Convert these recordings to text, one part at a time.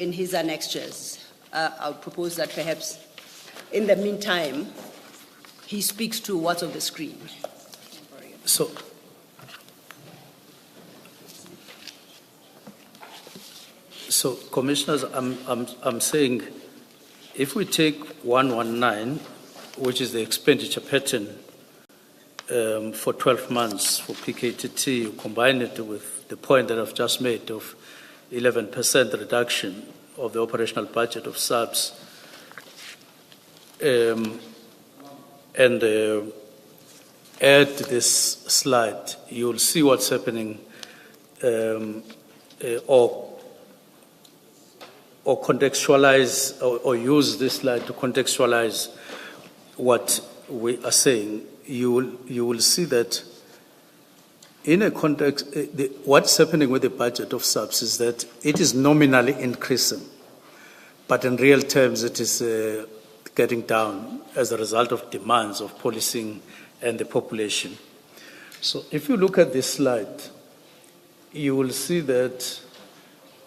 in his annexures. I'll propose that perhaps in the meantime, he speaks to what's on the screen. So Commissioners, I'm saying if we take 119, which is the expenditure pattern for 12 months for PKTT, you combine it with the point that I've just made of 11% reduction of the operational budget of subs, and add this slide, you'll see what's happening, or contextualize, or use this slide to contextualize what we are saying. You will see that in a context, what's happening with the budget of subs is that it is nominally increasing, but in real terms it is getting down as a result of demands of policing and the population. So if you look at this slide, you will see that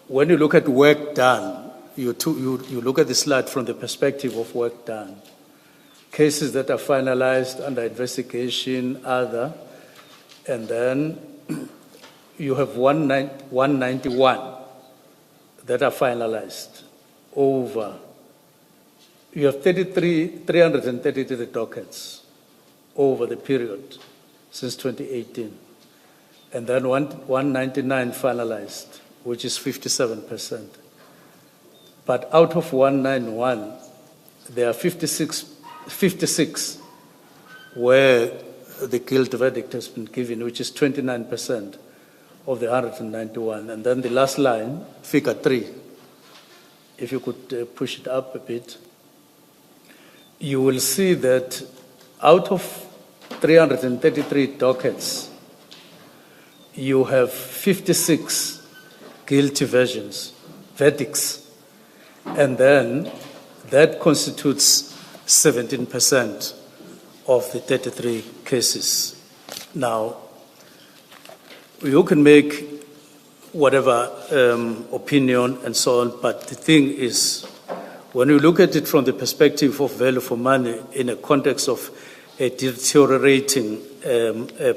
when you look at work done, you look at the slide from the perspective of work done. Cases that are finalized under investigation, other, and then you have 191 that are finalized over. You have 333 dockets over the period since 2018, and then 199 finalized, which is 57%. But out of 191, there are 56 where the guilt verdict has been given, which is 29% of the 191. And then the last line, figure 3, if you could push it up a bit, you will see that out of 333 dockets, you have 56 guilty verdicts, and then that constitutes 17% of the 33 cases. Now, you can make whatever opinion and so on, but the thing is, when you look at it from the perspective of value for money in a context of a deteriorating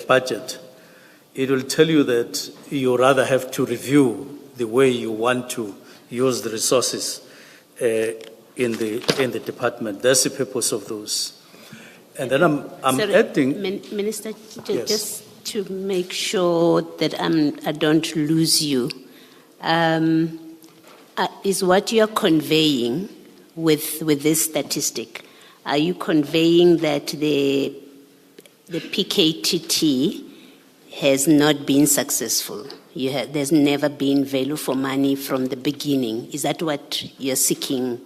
budget, it will tell you that you rather have to review the way you want to use the resources in the department. That's the purpose of those. And then I'm Sorry, adding... Minister, Yes. just to make sure that I don't lose you, is what you're conveying with this statistic, are you conveying that the PKTT has not been successful? There's never been value for money from the beginning. Is that what you're seeking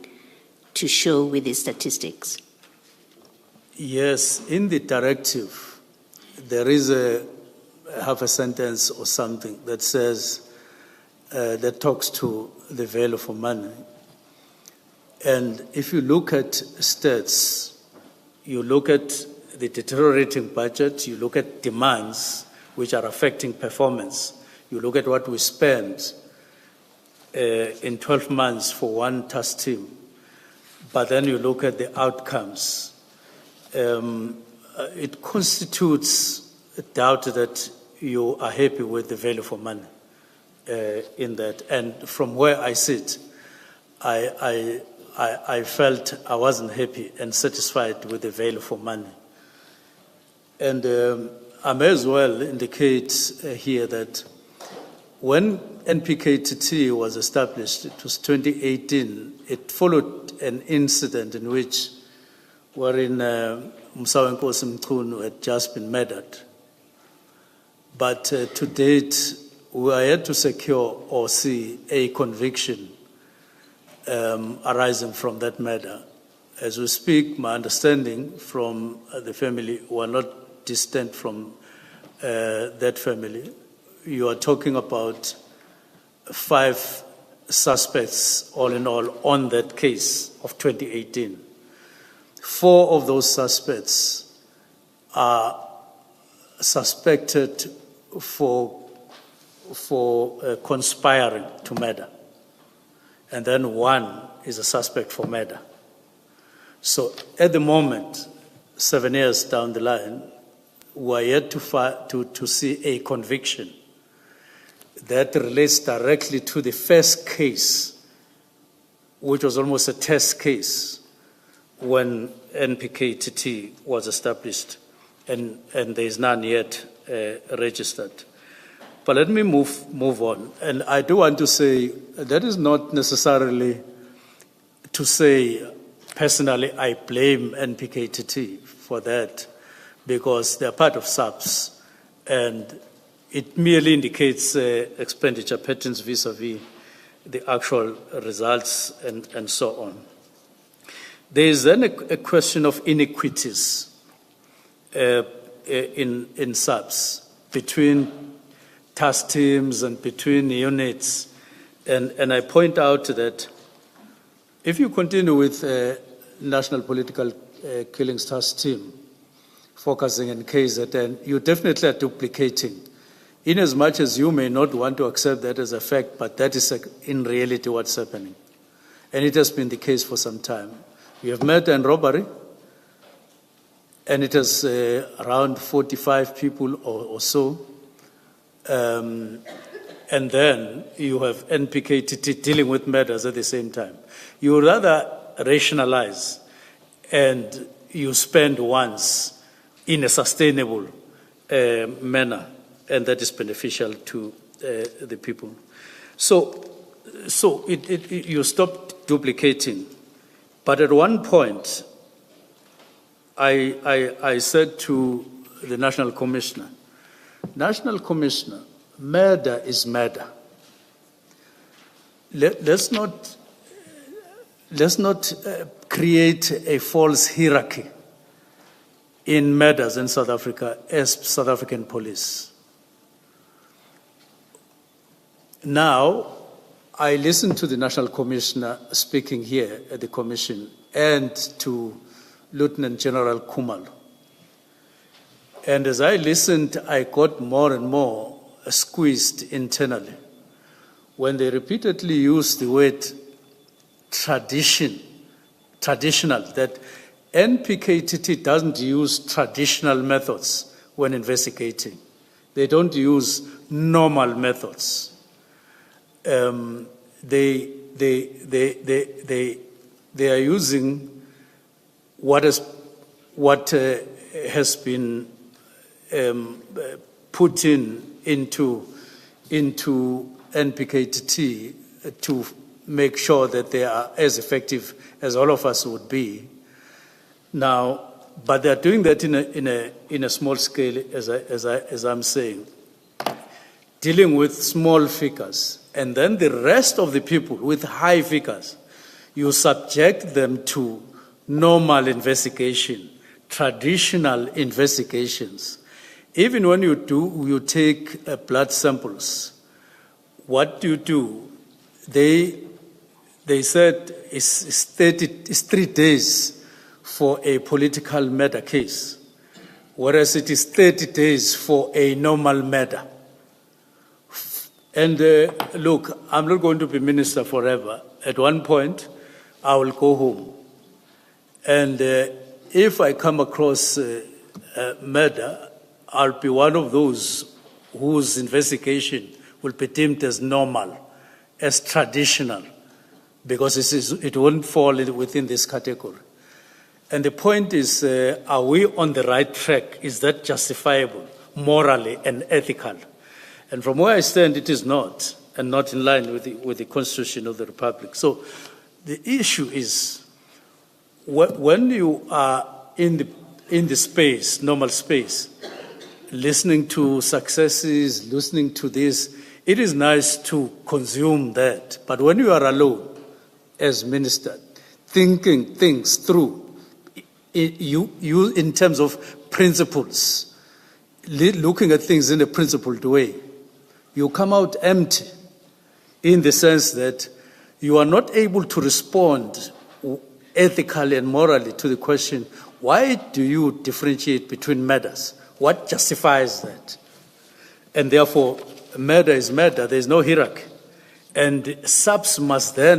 to show with these statistics? Yes, in the directive, there is a half a sentence or something that says, that talks to the value for money. And if you look at stats, you look at the deteriorating budget, you look at demands which are affecting performance, you look at what we spend in 12 months for one task team, but then you look at the outcomes. It constitutes a doubt that you are happy with the value for money in that. And from where I sit, I felt I wasn't happy and satisfied with the value for money. And I may as well indicate here that when NPKTT was established, it was 2018, it followed an incident in which wherein Senzo Mchunu had just been murdered. But to date, we are yet to secure or see a conviction arising from that murder. As we speak, my understanding from the family, who are not distant from that family, you are talking about 5 suspects, all in all, on that case of 2018. 4 of those suspects are suspected for conspiring to murder. and then one is a suspect for murder. So at the moment, 7 years down the line, we are yet to see a conviction that relates directly to the first case, which was almost a test case when PKTT was established, and there is none yet registered. But let me move on. And I do want to say that is not necessarily to say, personally, I blame PKTT for that, because they're part of SAPS, and it merely indicates expenditure patterns vis-a-vis the actual results and so on. There is then a question of inequities in SAPS between task teams and between units. And I point out that if you continue with National Political Killings Task Team, focusing on KZN, you definitely are duplicating, in as much as you may not want to accept that as a fact, but that is in reality what's happening. And it has been the case for some time. You have murder and robbery, and it has around 45 people or so. And then you have PKTT dealing with murders at the same time. You rather rationalize and you spend once in a sustainable manner, and that is beneficial to the people. So you stop duplicating. But at one point, I said to the National Commissioner, murder is murder. Let's not create a false hierarchy in murders in South Africa as South African police. Now, I listened to the National Commissioner speaking here at the Commission and to Lieutenant General Khumalo. And as I listened, I got more and more squeezed internally when they repeatedly used the word traditional, that PKTT doesn't use traditional methods when investigating. They don't use normal methods. They are using what has been put into PKTT to make sure that they are as effective as all of us would be. Now, but they are doing that in a small scale, as I'm saying, dealing with small figures, and then the rest of the people with high figures, you subject them to normal investigation, traditional investigations. Even when you take blood samples, what do? They said it's 3 days for a political murder case, whereas it is 30 days for a normal murder. And look, I'm not going to be minister forever. At one point, I will go home. And if I come across murder, I'll be one of those whose investigation will be deemed as normal, as traditional, because it won't fall within this category. And the point is, are we on the right track? Is that justifiable, morally and ethical? And from where I stand, it is not, and not in line with the Constitution of the Republic. So the issue is, when you are in the space, normal space, listening to successes, listening to this, it is nice to consume that. But when you are alone, as minister, thinking things through, you in terms of principles, looking at things in a principled way, you come out empty in the sense that you are not able to respond ethically and morally to the question, why do you differentiate between murders? What justifies that? And therefore, murder is murder. There is no hierarchy. And SAPS must then